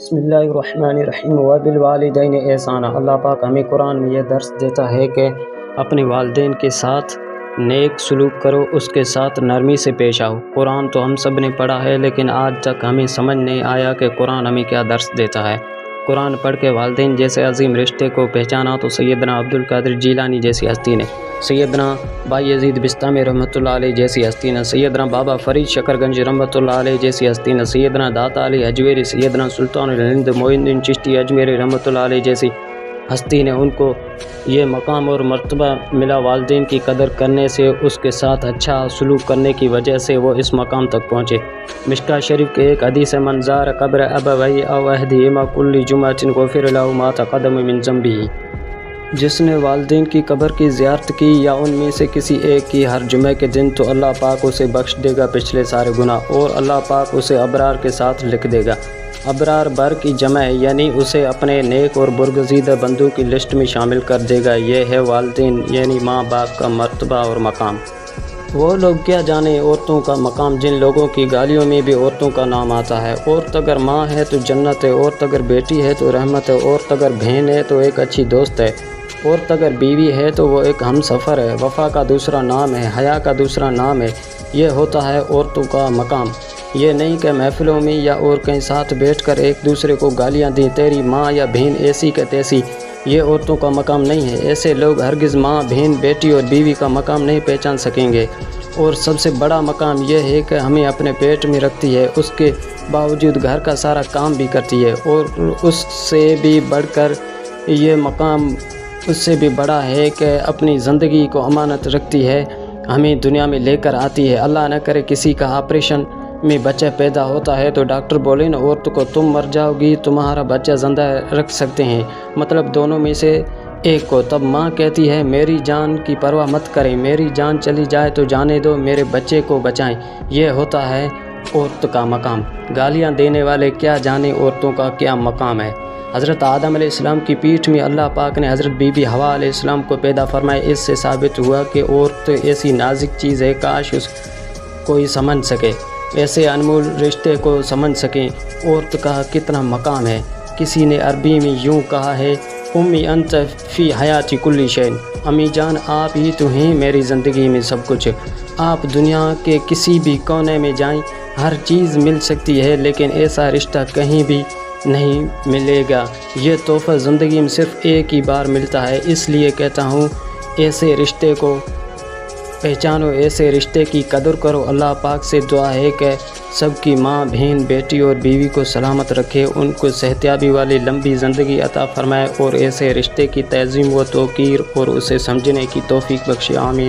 بسم اللہ الرحمن الرحیم وبالوالدین احسانا۔ اللہ پاک ہمیں قرآن میں یہ درس دیتا ہے کہ اپنے والدین کے ساتھ نیک سلوک کرو، اس کے ساتھ نرمی سے پیش آؤ۔ قرآن تو ہم سب نے پڑھا ہے، لیکن آج تک ہمیں سمجھ نہیں آیا کہ قرآن ہمیں کیا درس دیتا ہے۔ قرآن پڑھ کے والدین جیسے عظیم رشتے کو پہچانا تو سیدنا عبدالقادر جیلانی جیسی ہستی نے، سیدنا بایزید بستامی رحمۃ اللہ علیہ جیسی ہستی نے، سیدنا بابا فرید شکرگنج رحمۃ اللہ علیہ جیسی ہستی نے، سیدنا داتا علی اجمیری، سیدنا سلطان الہند معین الدین چشتی اجمیری رحمۃ اللہ علیہ جیسی ہستی نے۔ ان کو یہ مقام اور مرتبہ ملا والدین کی قدر کرنے سے، اس کے ساتھ اچھا سلوک کرنے کی وجہ سے وہ اس مقام تک پہنچے۔ مشکاہ شریف کے ایک حدیث من زار قبر ابویہ او احدہما کل جمعۃ غفر لہ ما تقدم من ذنبہ، جس نے والدین کی قبر کی زیارت کی یا ان میں سے کسی ایک کی ہر جمعے کے دن، تو اللہ پاک اسے بخش دے گا پچھلے سارے گناہ، اور اللہ پاک اسے ابرار کے ساتھ لکھ دے گا۔ ابرار بر کی جمع ہے، یعنی اسے اپنے نیک اور برگزیدہ بندوں کی لسٹ میں شامل کر دے گا۔ یہ ہے والدین یعنی ماں باپ کا مرتبہ اور مقام۔ وہ لوگ کیا جانے عورتوں کا مقام، جن لوگوں کی گالیوں میں بھی عورتوں کا نام آتا ہے۔ عورت اگر ماں ہے تو جنت ہے، عورت اگر بیٹی ہے تو رحمت ہے، عورت اگر بہن ہے تو ایک اچھی دوست ہے، عورت اگر بیوی ہے تو وہ ایک ہم سفر ہے۔ وفا کا دوسرا نام ہے، حیا کا دوسرا نام ہے۔ یہ ہوتا ہے عورتوں کا مقام۔ یہ نہیں کہ محفلوں میں یا اور کہیں ساتھ بیٹھ کر ایک دوسرے کو گالیاں دیں، تیری ماں یا بہن ایسی کہ تیسی۔ یہ عورتوں کا مقام نہیں ہے۔ ایسے لوگ ہرگز ماں، بہن، بیٹی اور بیوی کا مقام نہیں پہچان سکیں گے۔ اور سب سے بڑا مقام یہ ہے کہ ہمیں اپنے پیٹ میں رکھتی ہے، اس کے باوجود گھر کا سارا کام بھی کرتی ہے، اور اس سے بھی بڑھ کر یہ مقام اس سے بھی بڑا ہے کہ اپنی زندگی کو امانت رکھتی ہے، ہمیں دنیا میں لے کر آتی ہے۔ اللہ نہ کرے کسی کا آپریشن میں بچہ پیدا ہوتا ہے تو ڈاکٹر بولے نا عورت کو تم مر جاؤ گی، تمہارا بچہ زندہ رکھ سکتے ہیں، مطلب دونوں میں سے ایک کو۔ تب ماں کہتی ہے میری جان کی پرواہ مت کریں، میری جان چلی جائے تو جانے دو، میرے بچے کو بچائیں۔ یہ ہوتا ہے عورت کا مقام۔ گالیاں دینے والے کیا جانے عورتوں کا کیا مقام ہے۔ حضرت آدم علیہ السلام کی پیٹھ میں اللہ پاک نے حضرت بی بی حوا علیہ السلام کو پیدا فرمایا۔ اس سے ثابت ہوا کہ عورت ایسی نازک چیز ہے، کاش اس کوئی سمجھ سکے، ایسے انمول رشتے کو سمجھ سکیں۔ عورت کا کتنا مقام ہے۔ کسی نے عربی میں یوں کہا ہے امی انت فی حیاتی کل شیء، امی جان آپ ہی تو ہیں میری زندگی میں سب کچھ۔ آپ دنیا کے کسی بھی کونے میں جائیں، ہر چیز مل سکتی ہے، لیکن ایسا رشتہ کہیں بھی نہیں ملے گا۔ یہ تحفہ زندگی میں صرف ایک ہی بار ملتا ہے۔ اس لیے کہتا ہوں ایسے رشتے کو پہچانو، ایسے رشتے کی قدر کرو۔ اللہ پاک سے دعا ہے کہ سب کی ماں، بہن، بیٹی اور بیوی کو سلامت رکھے، ان کو صحتیابی والی لمبی زندگی عطا فرمائے، اور ایسے رشتے کی تعظیم و توقیر اور اسے سمجھنے کی توفیق بخشے۔ آمین۔